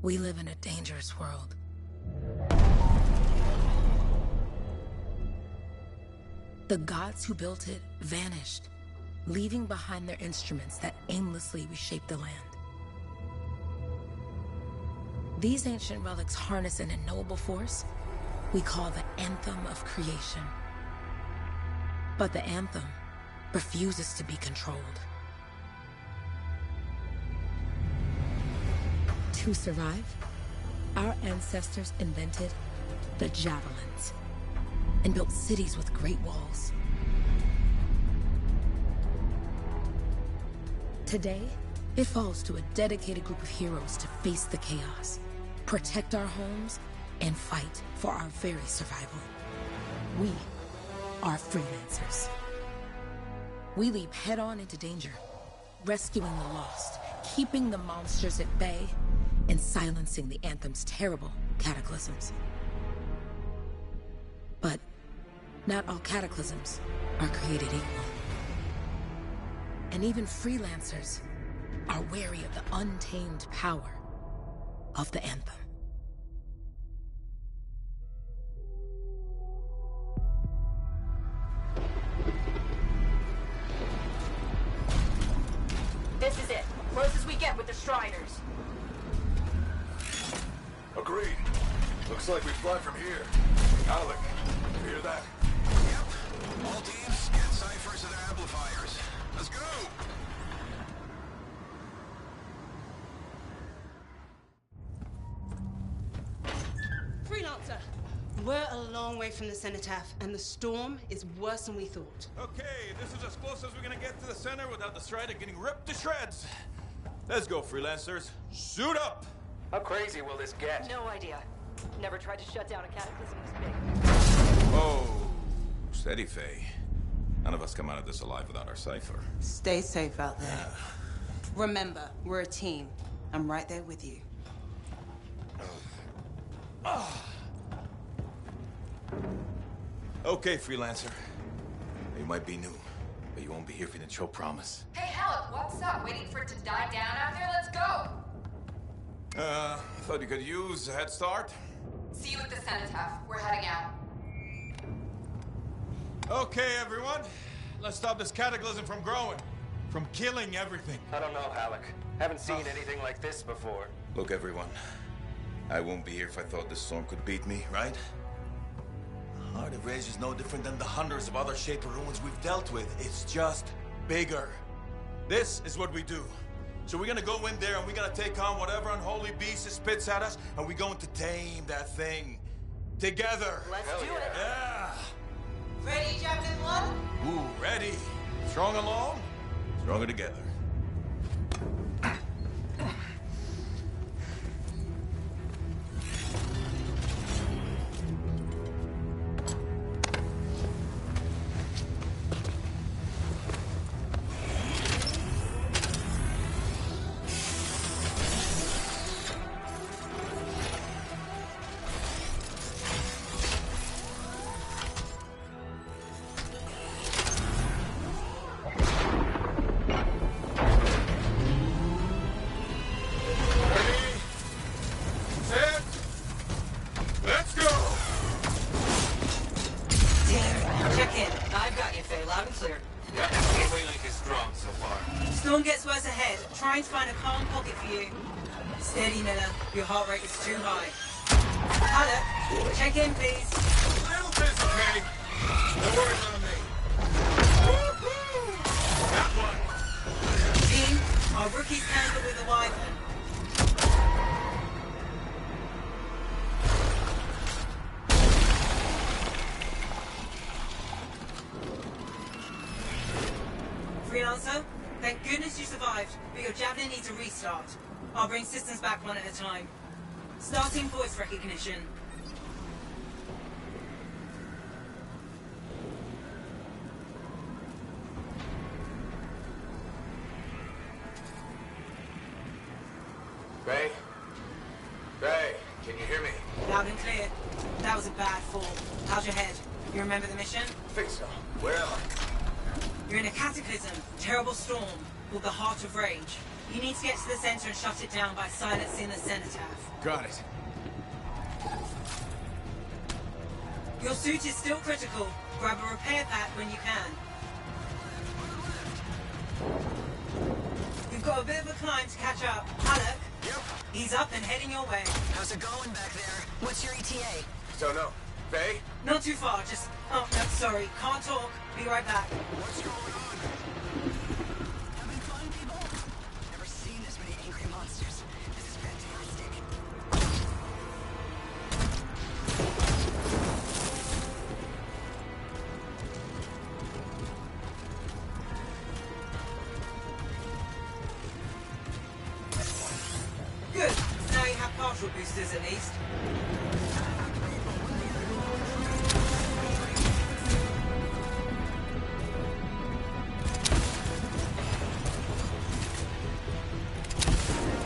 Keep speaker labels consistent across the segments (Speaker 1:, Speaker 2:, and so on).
Speaker 1: We live in a dangerous world. The gods who built it vanished, leaving behind their instruments that aimlessly reshaped the land. These ancient relics harness an unknowable force we call the Anthem of Creation. But the Anthem refuses to be controlled. To survive, our ancestors invented the javelins and built cities with great walls. Today, it falls to a dedicated group of heroes to face the chaos, protect our homes, and fight for our very survival. We are freelancers. We leap head-on into danger, rescuing the lost, keeping the monsters at bay, and silencing the Anthem's terrible cataclysms. But not all cataclysms are created equal. And even freelancers are wary of the untamed power of the Anthem.
Speaker 2: This is it. Close as we get with the Striders.
Speaker 3: Agreed. Looks like we fly from here. Alec, you hear that?
Speaker 4: Yep. All teams, get ciphers to the amplifiers. Let's go!
Speaker 5: Freelancer! We're a long way from the cenotaph, and the storm is worse than we thought.
Speaker 6: Okay, this is as close as we're gonna get to the center without the Strider getting ripped to shreds. Let's go, freelancers. Suit up!
Speaker 7: How crazy will this get?
Speaker 2: No idea. Never tried to shut down a cataclysm this big.
Speaker 6: Oh, steady, Faye. None of us come out of this alive without our cipher.
Speaker 5: Stay safe out there. Remember, we're a team. I'm right there with you.
Speaker 6: Okay, freelancer. You might be new, but you won't be here for the show promise.
Speaker 8: Hey, Alec, what's up? Waiting for it to die down out there? Let's go!
Speaker 6: I thought you could use a head start.
Speaker 8: See you at the cenotaph. We're heading out.
Speaker 6: Okay, everyone. Let's stop this cataclysm from growing. From killing everything.
Speaker 7: I don't know, Alec. Haven't seen anything like this before.
Speaker 6: Look, everyone. I won't be here if I thought this storm could beat me, right? Heart of Rage is no different than the hundreds of other Shaper ruins we've dealt with. It's just bigger. This is what we do. So we're gonna go in there and we're gonna take on whatever unholy beast it spits at us, and we're going to tame that thing. Together.
Speaker 2: Let's do it.
Speaker 6: Yeah.
Speaker 5: Ready, Javelin 1?
Speaker 6: Ooh, ready. Strong alone, stronger together.
Speaker 5: Trying to find a calm pocket for you. Steady, Miller. Your heart rate is too high. Alec, check in, please.
Speaker 6: Little bit, okay? No worries on me. That one.
Speaker 5: Team, our rookies handle with the Wyvern. Freelancer? Thank goodness you survived, but your Javelin needs a restart. I'll bring systems back one at a time. Starting voice recognition.
Speaker 7: Ray? Ray, can you hear me?
Speaker 5: Loud and clear. That was a bad fall. How's your head? You remember the mission?
Speaker 7: I think so. Where am I?
Speaker 5: You're in a cataclysm, terrible storm, called the Heart of Rage. You need to get to the center and shut it down by silencing the cenotaph.
Speaker 3: Got it.
Speaker 5: Your suit is still critical. Grab a repair pack when you can. You've got a bit of a climb to catch up. Alec?
Speaker 4: Yep.
Speaker 5: He's up and heading your way.
Speaker 9: How's it going back there? What's your ETA?
Speaker 7: Don't know. Faye?
Speaker 5: Not too far, just... Oh, no, sorry. Can't talk. Be right back.
Speaker 4: What's going on?
Speaker 9: Having fun, people? Never seen this many angry monsters. This is fantastic.
Speaker 5: Good. Now you have partial boosters at least.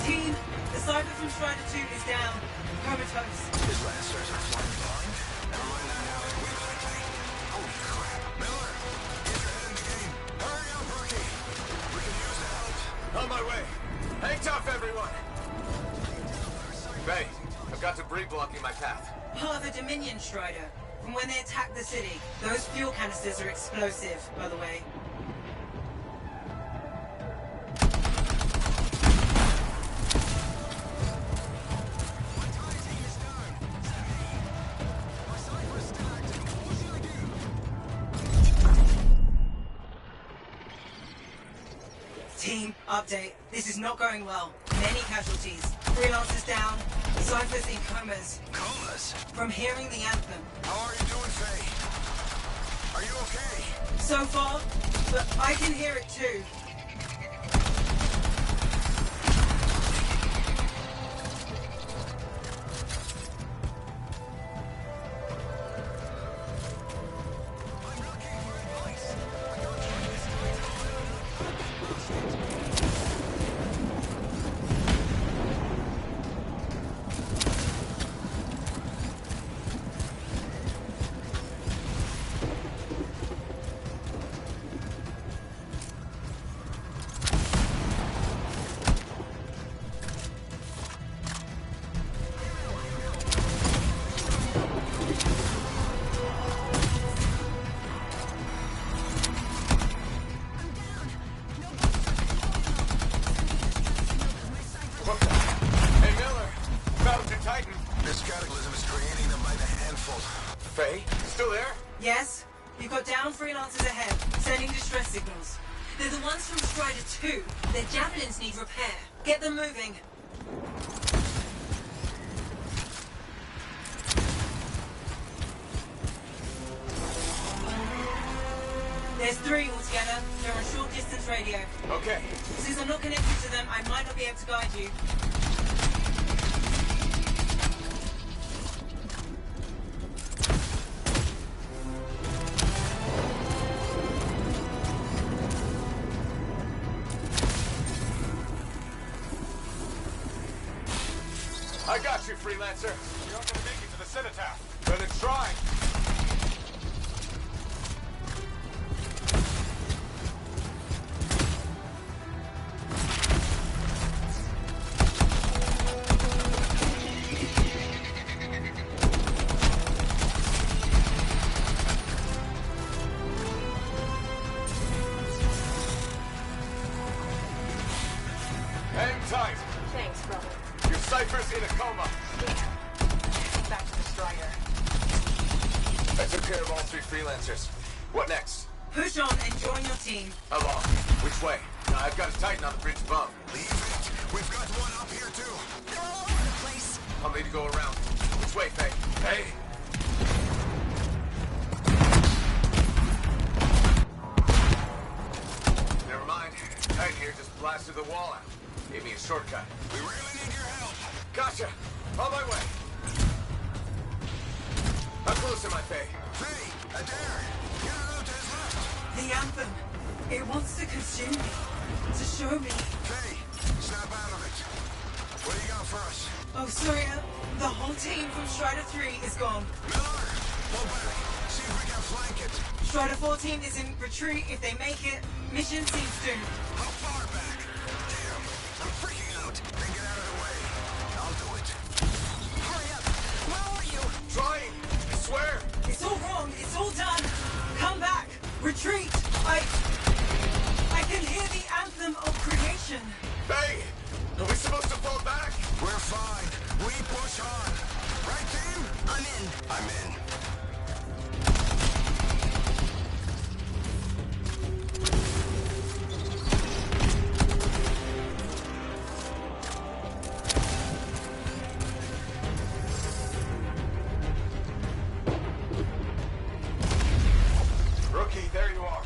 Speaker 5: Team, the Cypher from Strider 2 is down. Comatose.
Speaker 4: His lancers are flying blind. Never mind that, Alec. We better take. Holy crap. Miller, get your head in the game. Hurry up, rookie. We can use the help.
Speaker 7: On my way. Hang tough, everyone. Faye, I've got debris blocking my path.
Speaker 5: Part of the Dominion Strider. From when they attacked the city. Those fuel canisters are explosive, by the way. Team, update. This is not going well. Many casualties. Freelancers down. Cypher's in comas.
Speaker 4: Comas?
Speaker 5: From hearing the anthem.
Speaker 4: How are you doing, Faye? Are you okay?
Speaker 5: So far, but I can hear it too.
Speaker 4: I'm looking for advice. I don't try this
Speaker 7: What the? Hey, Miller. Found your Titan.
Speaker 4: This cataclysm is creating them by the handful.
Speaker 7: Faye, you still there?
Speaker 5: Yes? You've got down freelancers ahead, sending distress signals. They're the ones from Strider 2. Their javelins need repair. Get them moving. There's 3 altogether. They're on short distance radio.
Speaker 7: Okay.
Speaker 5: Since I'm not connected to them, I might not be able to guide you.
Speaker 7: I got you, freelancer.
Speaker 3: You're not gonna make it to the cenotaph.
Speaker 7: Gonna try. Hang tight.
Speaker 2: Thanks, brother.
Speaker 7: Your Cypher's in a coma.
Speaker 2: Back to the Strider.
Speaker 7: I took care of all 3 freelancers. What next?
Speaker 5: Push on and join your team.
Speaker 7: How long? Which way? Now, I've got a Titan on the bridge above.
Speaker 4: Leave it. We've got one up here, too.
Speaker 9: They're all over the place.
Speaker 7: I'll need to go around. Which way, Faye? Hey! Never mind. Titan here just blasted the wall out. Gave me a shortcut.
Speaker 4: We really need your help.
Speaker 7: Gotcha! On my way! How close am I, Faye?
Speaker 4: Faye, Adair, get it out to his left.
Speaker 5: The anthem. It wants to consume me. To show me.
Speaker 4: Faye, snap out of it. What do you got for us?
Speaker 5: Oh, sorry. The whole team from Strider 3 is gone.
Speaker 4: Miller, pull back. See if we can flank it.
Speaker 5: Strider 14 is in retreat if they make it. Mission seems doomed.
Speaker 4: How far back? Damn,
Speaker 5: mission.
Speaker 3: Hey! Are we supposed to fall back?
Speaker 4: We're fine. We push on. Right, team?
Speaker 9: I'm in.
Speaker 4: I'm in.
Speaker 3: Rookie, there you are.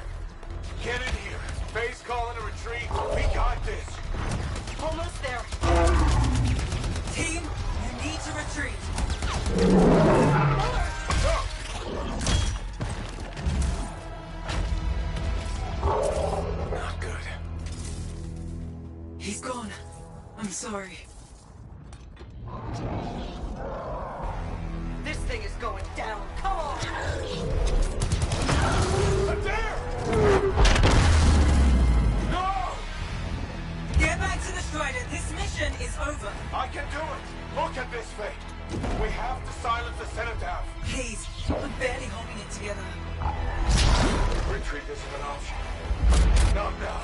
Speaker 3: Get in here. Base calling a retreat. We got this.
Speaker 5: Almost there. Team, you need to retreat.
Speaker 3: Not good.
Speaker 5: He's gone. I'm sorry.
Speaker 9: This thing is going down. Come on!
Speaker 3: There! No!
Speaker 5: Get back to the Strider. This mission is over.
Speaker 3: I can do it. Look at this thing. We have to silence the Cenotaph.
Speaker 5: Please, I'm barely holding it together.
Speaker 3: Retreat isn't an option. Not now.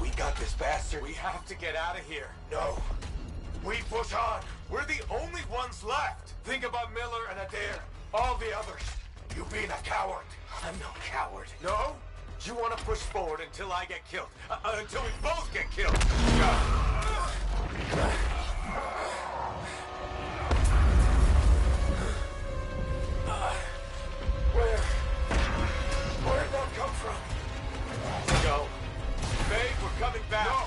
Speaker 3: We got this bastard. We have to get out of here. No. We push on. We're the only ones left. Think about Miller and Adair. All the others. You being a coward. I'm no coward. No? You want to push forward until I get killed. Until we both get killed. Where'd that come from? Go. Babe, we're coming back. No!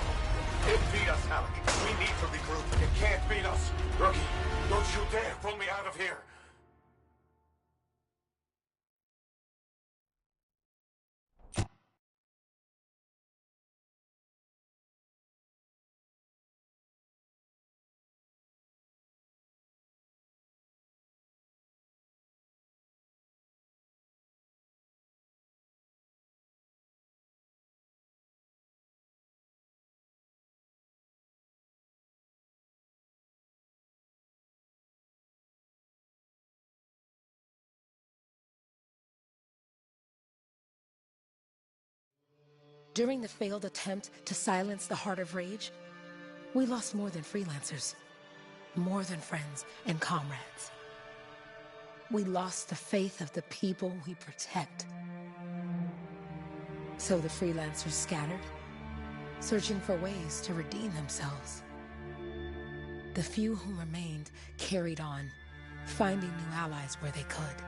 Speaker 3: It beat us, Alec. We need to regroup. It can't beat us. Rookie, don't you dare pull me out of here.
Speaker 1: During the failed attempt to silence the Heart of Rage, we lost more than freelancers, more than friends and comrades. We lost the faith of the people we protect. So the freelancers scattered, searching for ways to redeem themselves. The few who remained carried on, finding new allies where they could,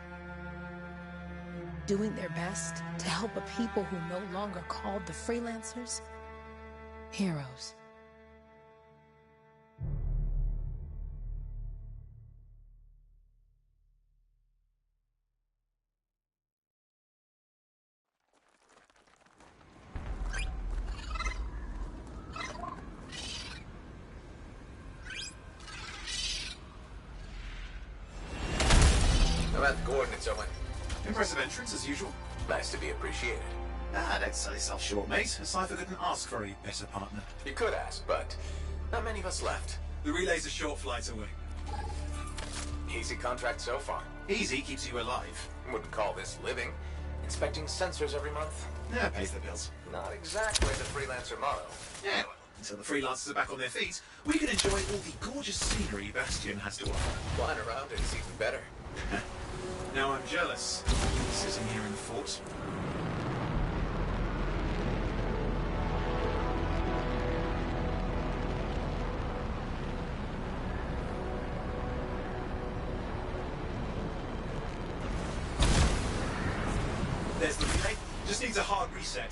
Speaker 1: doing their best to help a people who no longer called the freelancers heroes.
Speaker 7: How about the coordinates, Owen?
Speaker 10: Impressive entrance, as usual.
Speaker 7: Nice to be appreciated.
Speaker 10: Don't sell yourself short, mate. A cipher couldn't ask for a better partner.
Speaker 7: You could ask, but not many of us left.
Speaker 10: The relay's a short flight away.
Speaker 7: Easy contract so far.
Speaker 10: Easy keeps you alive.
Speaker 7: Wouldn't call this living. Inspecting sensors every month?
Speaker 10: Yeah, pays the bills.
Speaker 7: Not exactly the freelancer motto.
Speaker 10: Yeah, well, until the freelancers are back on their feet, we can enjoy all the gorgeous scenery Bastion has to offer.
Speaker 7: Flying around it is even better.
Speaker 10: Now I'm jealous, sitting here in the fort. There's the relay. Just needs a hard reset.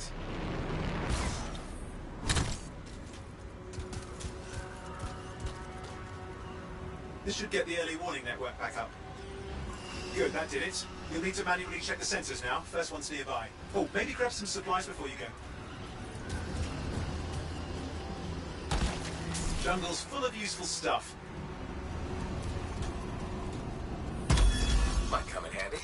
Speaker 10: This should get the early warning network back up. Good, that did it. You'll need to manually check the sensors now. First one's nearby. Oh, maybe grab some supplies before you go. Jungle's full of useful stuff.
Speaker 7: Might come in handy.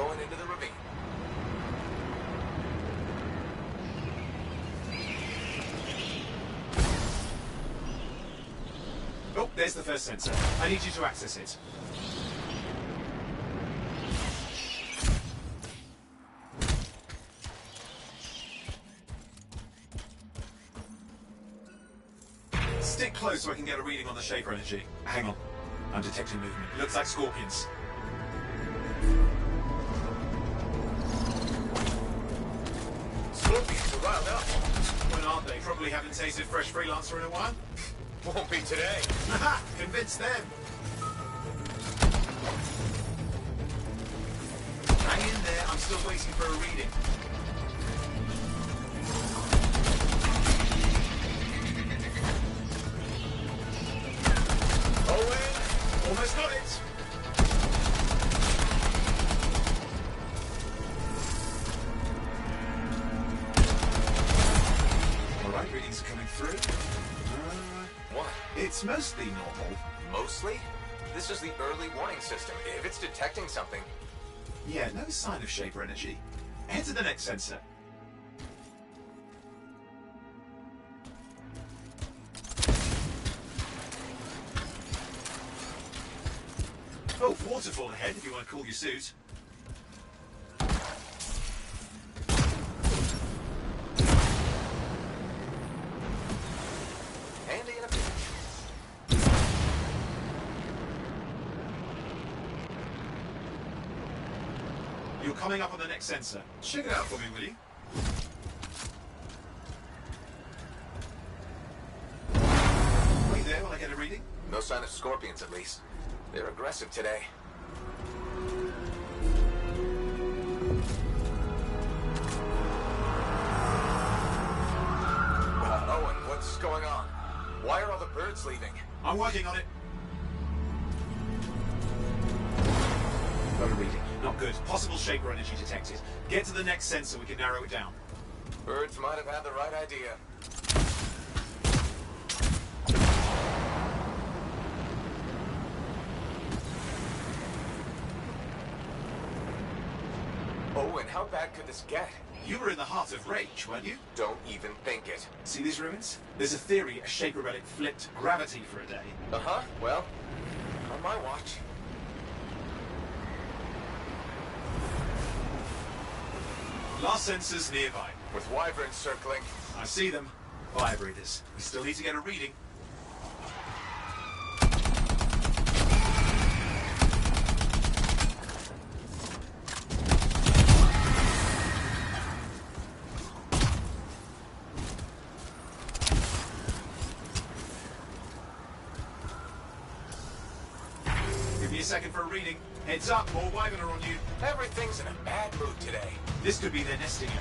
Speaker 7: going into the ravine.
Speaker 10: Oh, there's the first sensor. I need you to access it. Stick close so I can get a reading on the Shaper energy. Hang on. I'm detecting movement. It looks like scorpions.
Speaker 7: Scorpions are riled up.
Speaker 10: When aren't they? Probably haven't tasted fresh freelancer in a while.
Speaker 7: Won't be today.
Speaker 10: Haha! Convince them! Hang in there, I'm still waiting for a reading. Owen! Almost got it! Alright, readings are coming through.
Speaker 7: What?
Speaker 10: It's mostly normal.
Speaker 7: Mostly? This is the early warning system. If it's detecting something...
Speaker 10: Yeah, no sign of Shaper energy. Head to the next sensor. Oh, waterfall ahead if you want to cool your suit.
Speaker 7: Handy in a pinch.
Speaker 10: You're coming up on the next sensor. Check it out for me, will you? Wait there while I get a reading.
Speaker 7: No sign of scorpions, at least. They're aggressive today. Owen, what's going on? Why are all the birds leaving?
Speaker 10: I'm working on it. Got a reading. Not good. Possible Shaper energy detected. Get to the next sensor, we can narrow it down.
Speaker 7: Birds might have had the right idea. Owen, how bad could this get?
Speaker 10: You were in the heart of rage, weren't you?
Speaker 7: Don't even think it.
Speaker 10: See these ruins? There's a theory a Shaper relic flipped gravity for a day.
Speaker 7: Uh-huh. Well, on my watch.
Speaker 10: Last sensors nearby.
Speaker 7: With wyverns circling.
Speaker 10: I see them. Fire breathers. We still need to get a reading. Give me a second for a reading. Heads up, more wyvern are on you.
Speaker 7: Everything's in a bad mood today.
Speaker 10: This could be their nesting area.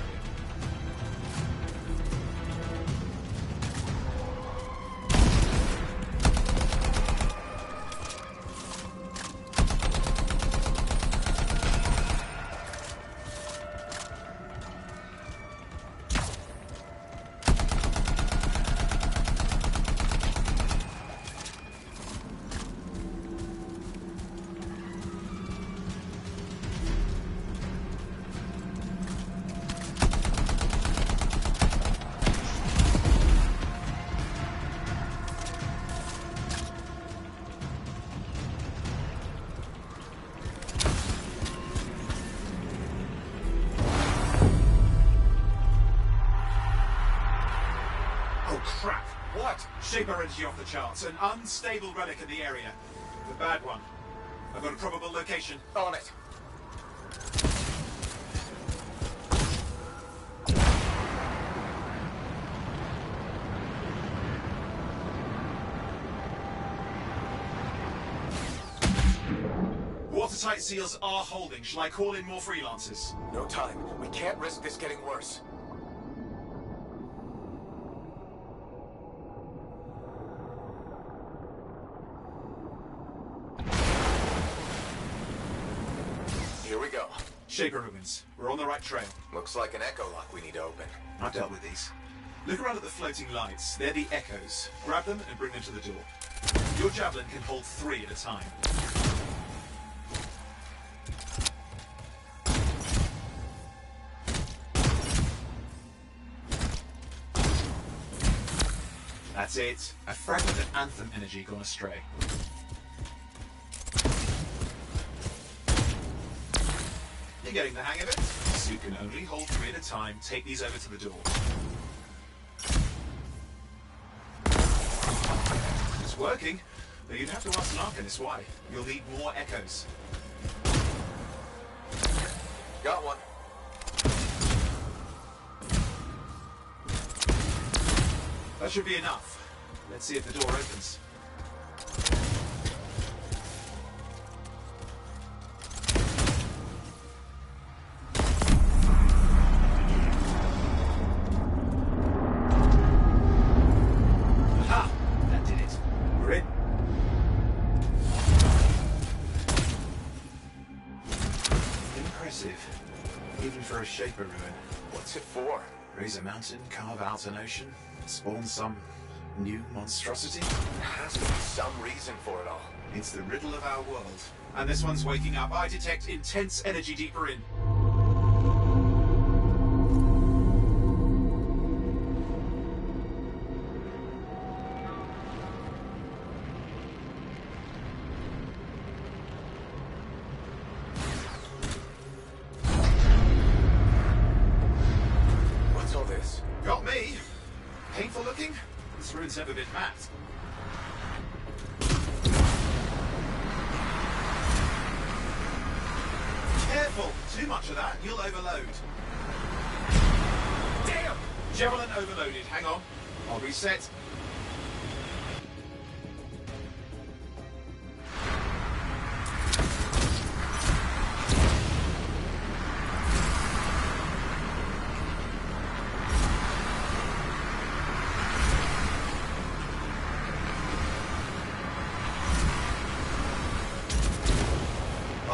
Speaker 10: Crap!
Speaker 7: What?
Speaker 10: Shaper energy off the charts. An unstable relic in the area. The bad one. I've got a probable location.
Speaker 7: On it.
Speaker 10: Watertight seals are holding. Shall I call in more freelancers?
Speaker 7: No time. We can't risk this getting worse. Here we go.
Speaker 10: Shaper ruins. We're on the right trail.
Speaker 7: Looks like an echo lock we need to open.
Speaker 10: I've dealt with these. Look around at the floating lights. They're the echoes. Grab them and bring them to the door. Your javelin can hold 3 at a time. That's it. A fragment of Anthem energy gone astray. You're getting the hang of it. Suit can only hold 3 at a time. Take these over to the door. It's working, but you'd have to ask an Arcanist why. You'll need more echoes.
Speaker 7: Got one.
Speaker 10: That should be enough. Let's see if the door opens. Aha! That did it. We're in. Impressive. Even for a Shaper ruin.
Speaker 7: What's it for?
Speaker 10: Raise a mountain, carve out an ocean, spawn some new monstrosity?
Speaker 7: There has to be some reason for it all.
Speaker 10: It's the riddle of our world. And this one's waking up. I detect intense energy deeper in.
Speaker 7: What's all this?
Speaker 10: Got me. Painful looking? This ruin's never been mapped. Careful! Too much of that, you'll overload. Damn! Javelin overloaded. Hang on. I'll reset.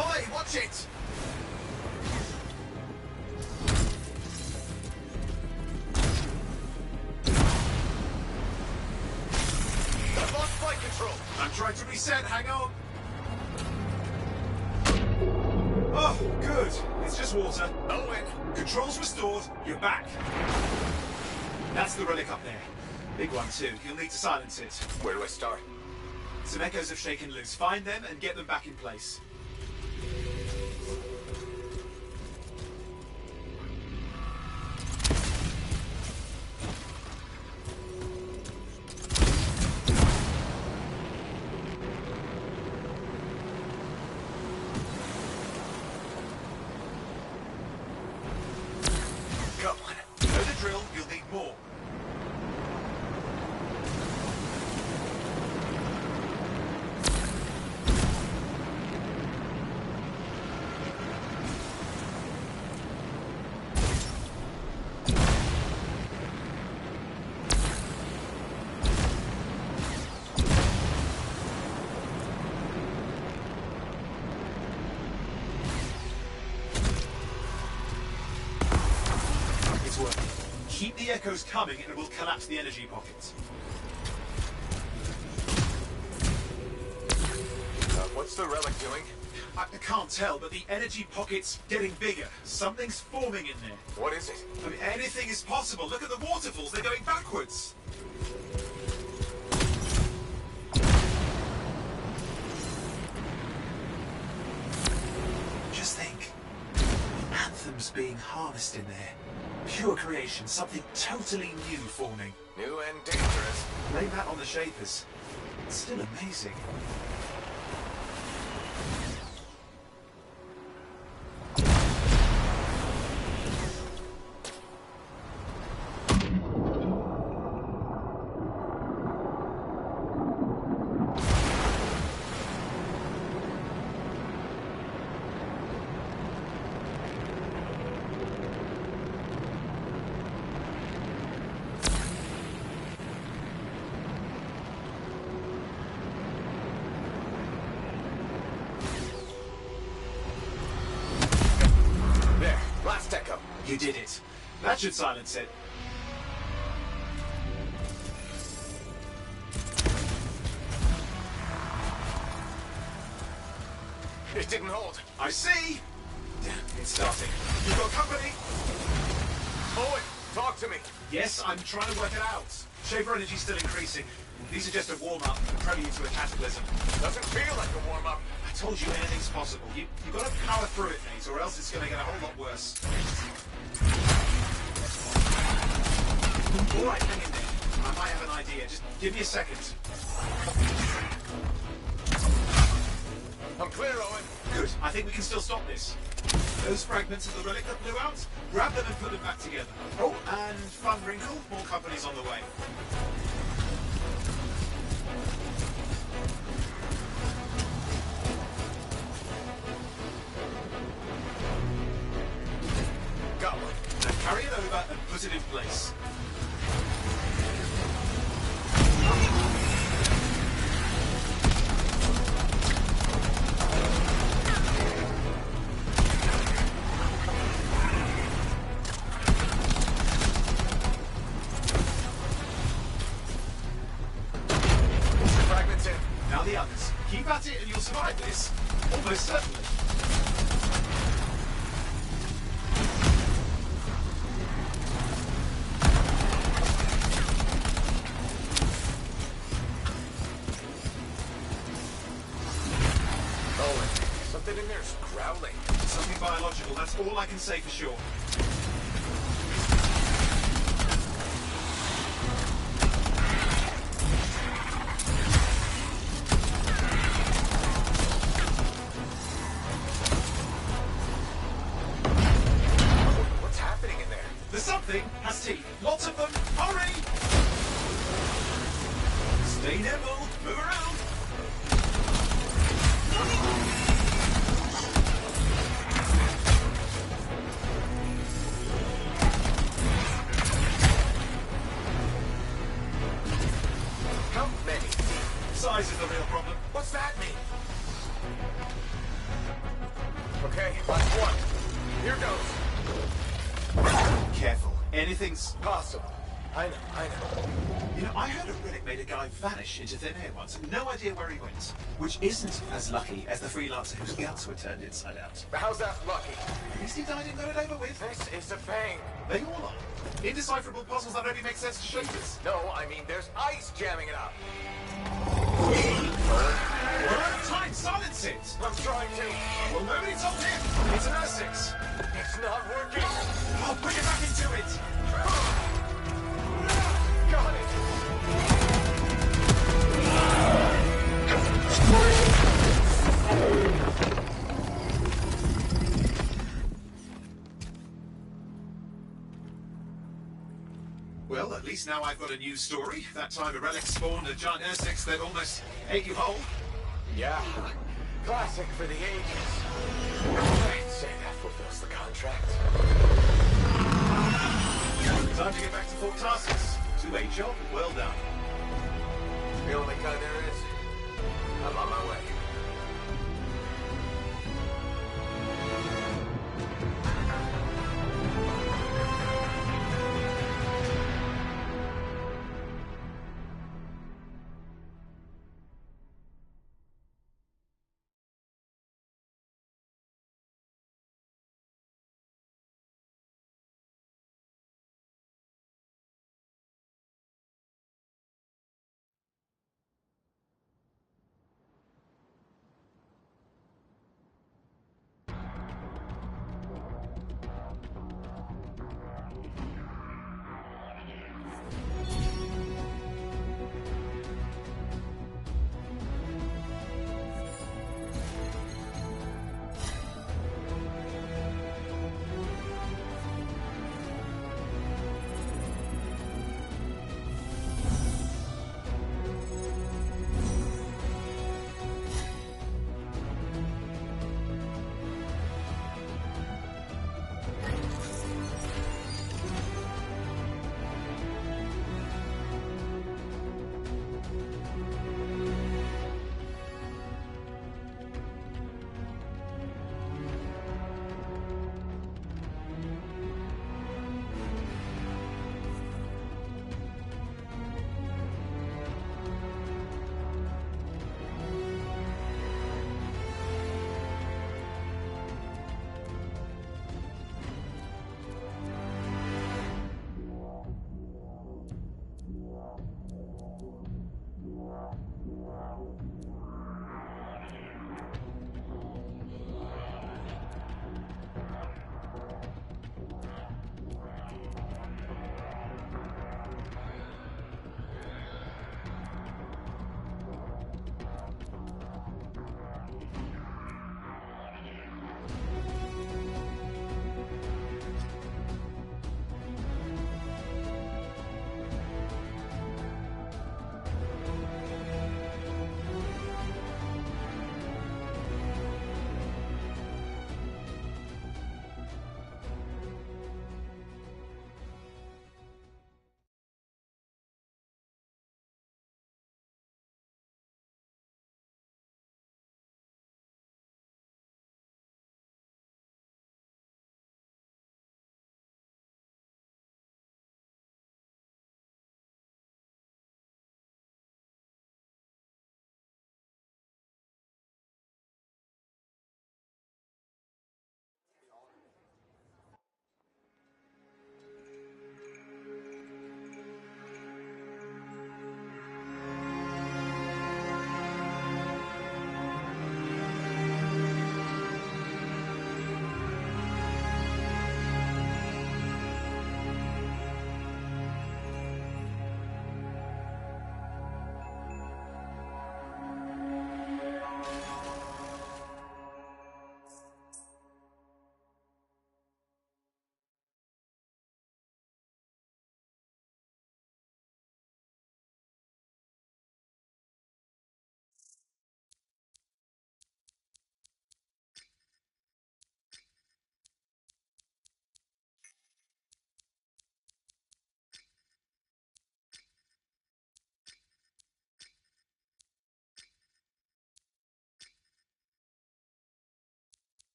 Speaker 10: Oi, watch it!
Speaker 7: I've lost flight control.
Speaker 10: I'm trying to reset, hang on. Oh, good. It's just water.
Speaker 7: Owen!
Speaker 10: Controls restored, you're back. That's the relic up there. Big one too, you'll need to silence it.
Speaker 7: Where do I start?
Speaker 10: Some echoes have shaken loose. Find them and get them back in place.
Speaker 7: Got one.
Speaker 10: Know the drill, you'll need more. It's working. Keep the echoes coming and it will collapse the energy pockets.
Speaker 7: What's the relic doing?
Speaker 10: I can't tell, but the energy pocket's getting bigger. Something's forming in there.
Speaker 7: What is it?
Speaker 10: I mean, anything is possible. Look at the waterfalls, they're going backwards. Just think. Anthem's being harnessed in there. Pure creation, something totally new forming.
Speaker 7: New and dangerous.
Speaker 10: Blame that on the Shapers. It's still amazing.
Speaker 7: There, last echo.
Speaker 10: You did it. That should silence it.
Speaker 7: It didn't hold.
Speaker 10: I see! Damn, it's starting. You've got company!
Speaker 7: Owen, talk to me.
Speaker 10: Yes, I'm trying to work it out. Shaper energy's still increasing. These are just a warm-up, a prelude to a cataclysm.
Speaker 7: Doesn't feel like a warm-up.
Speaker 10: I told you anything's possible. You've got to power through it, Nate, or else it's going to get a whole lot worse. All right, hang in there. I might have an idea. Just give me a second.
Speaker 7: I'm clear, Owen.
Speaker 10: Good. I think we can still stop this. Those fragments of the relic that blew out, grab them and put them back together. Oh, and fun wrinkle, more company's on the way.
Speaker 7: Got one.
Speaker 10: Now carry it over and put it in place.
Speaker 7: Fragments in.
Speaker 10: Now the others. Keep at it and you'll survive this. Almost certainly.
Speaker 7: Owen, something in there's growling.
Speaker 10: Something biological, that's all I can say for sure.
Speaker 7: What's happening in there?
Speaker 10: The something has teeth. Lots of them. Hurry! Stay nimble. Move around.
Speaker 7: How many?
Speaker 10: Size is the real problem.
Speaker 7: What's that mean? Okay, last one. Here goes.
Speaker 10: Careful. Anything's...
Speaker 7: Possible. I know.
Speaker 10: You know, I heard a relic made a guy vanish into thin air once. No idea where he went. Which isn't as lucky as the freelancer whose guts were turned inside out.
Speaker 7: But how's that lucky?
Speaker 10: At least he died and got it over with.
Speaker 7: This is a pain.
Speaker 10: They all are. Indecipherable puzzles that only make sense to shapers.
Speaker 7: No, I mean there's ice jamming it up.
Speaker 10: We're out of time. Silence it.
Speaker 7: I'm trying to.
Speaker 10: Well, nobody told him. It's an Essex.
Speaker 7: It's not working.
Speaker 10: I'll put it back into it.
Speaker 7: Got it.
Speaker 10: Well, at least now I've got a new story. That time a relic spawned a giant Essex that almost ate you whole.
Speaker 7: Yeah. Classic for the ages. I'd say that fulfills the contract.
Speaker 10: Time to get back to Fort Tarsus. Two-way job, well done.
Speaker 7: The only kind there is. I'm on my way.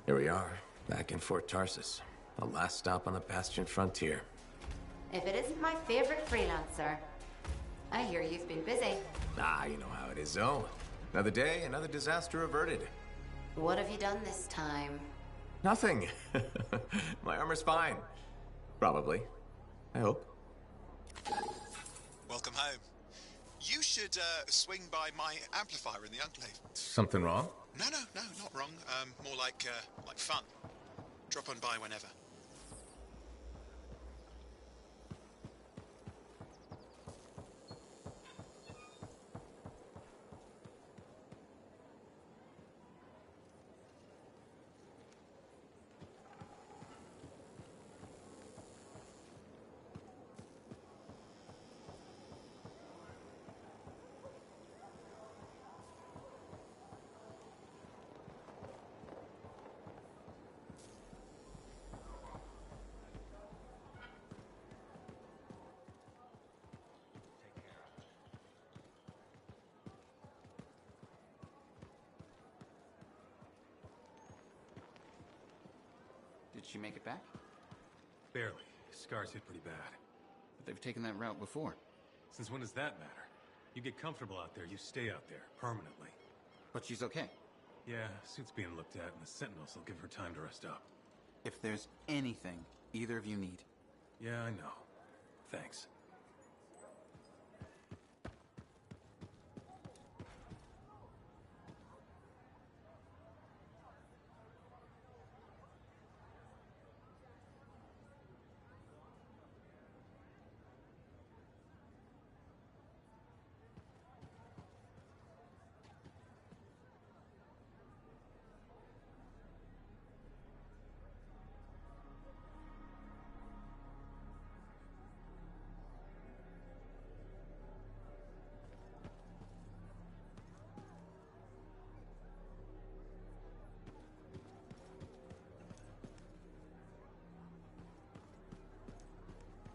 Speaker 11: Here we are, back in Fort Tarsus. The last stop on the Bastion frontier.
Speaker 12: If it isn't my favorite freelancer. I hear you've been busy.
Speaker 11: Ah, you know how it is, Zoe. Another day, another disaster averted.
Speaker 12: What have you done this time?
Speaker 11: Nothing. My armor's fine. Probably. I hope.
Speaker 13: Welcome home. You should swing by my amplifier in the Enclave.
Speaker 11: Something wrong?
Speaker 13: No, not wrong. More like fun. Drop on by whenever.
Speaker 14: Did she make it back?
Speaker 15: Barely. Scars hit pretty bad.
Speaker 14: But they've taken that route before.
Speaker 15: Since when does that matter? You get comfortable out there, you stay out there, permanently.
Speaker 14: But she's okay.
Speaker 15: Yeah, suit's being looked at, and the Sentinels will give her time to rest up.
Speaker 14: If there's anything either of you need.
Speaker 15: Yeah, I know. Thanks.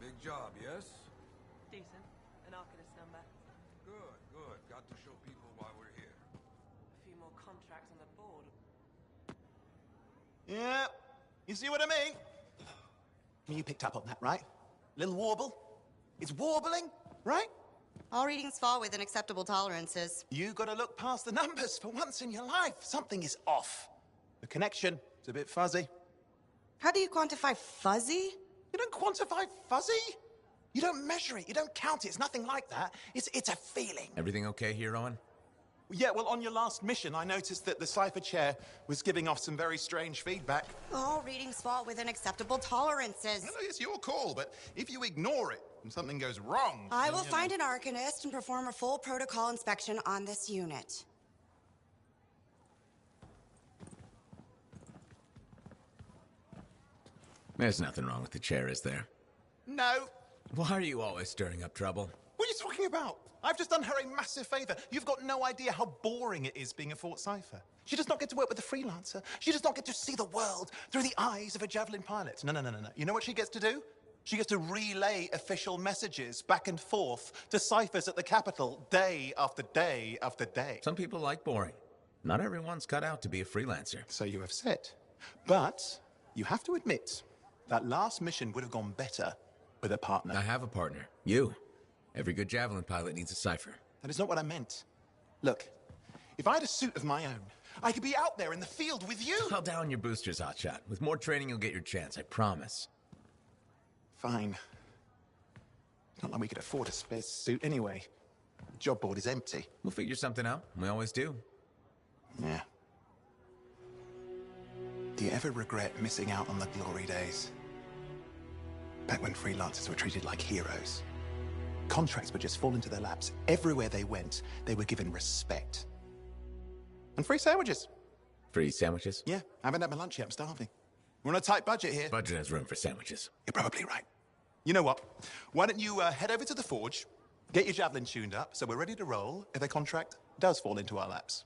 Speaker 4: Big job, yes?
Speaker 2: Decent. An Arcanist number.
Speaker 4: Good, good. Got to show people why we're here.
Speaker 2: A few more contracts on the board.
Speaker 16: Yeah, you see what I mean? You picked up on that, right? Little warble? It's warbling, right?
Speaker 12: All readings fall within acceptable tolerances.
Speaker 16: You gotta look past the numbers for once in your life. Something is off. The connection is a bit fuzzy.
Speaker 12: How do you quantify fuzzy?
Speaker 16: You don't quantify fuzzy. You don't measure it. You don't count it. It's nothing like that. It's a feeling.
Speaker 11: Everything okay here, Owen?
Speaker 16: Yeah, well, on your last mission, I noticed that the Cypher Chair was giving off some very strange feedback.
Speaker 12: All readings fall within acceptable tolerances.
Speaker 17: No, it's your call, but if you ignore it and something goes wrong...
Speaker 12: I will find an Arcanist and perform a full protocol inspection on this unit.
Speaker 11: There's nothing wrong with the chair, is there?
Speaker 16: No.
Speaker 11: Why are you always stirring up trouble?
Speaker 16: What are you talking about? I've just done her a massive favor. You've got no idea how boring it is being a Fort Cypher. She does not get to work with a freelancer. She does not get to see the world through the eyes of a Javelin pilot. No. You know what she gets to do? She gets to relay official messages back and forth to ciphers at the Capitol day after day after day.
Speaker 11: Some people like boring. Not everyone's cut out to be a freelancer.
Speaker 16: So you have said. But you have to admit, that last mission would have gone better with a partner.
Speaker 11: I have a partner. You. Every good Javelin pilot needs a cipher.
Speaker 16: That is not what I meant. Look, if I had a suit of my own, I could be out there in the field with you.
Speaker 11: Call down your boosters, Hotshot. With more training, you'll get your chance, I promise.
Speaker 16: Fine. Not like we could afford a spare suit anyway. The job board is empty.
Speaker 11: We'll figure something out. We always do.
Speaker 16: Yeah. Do you ever regret missing out on the glory days? Back when freelancers were treated like heroes. Contracts would just fall into their laps. Everywhere they went, they were given respect. And free sandwiches.
Speaker 11: Free sandwiches?
Speaker 16: Yeah, I haven't had my lunch yet. I'm starving. We're on a tight budget here.
Speaker 11: Budget has room for sandwiches.
Speaker 16: You're probably right. You know what? Why don't you head over to the forge, get your Javelin tuned up, so we're ready to roll if a contract does fall into our laps.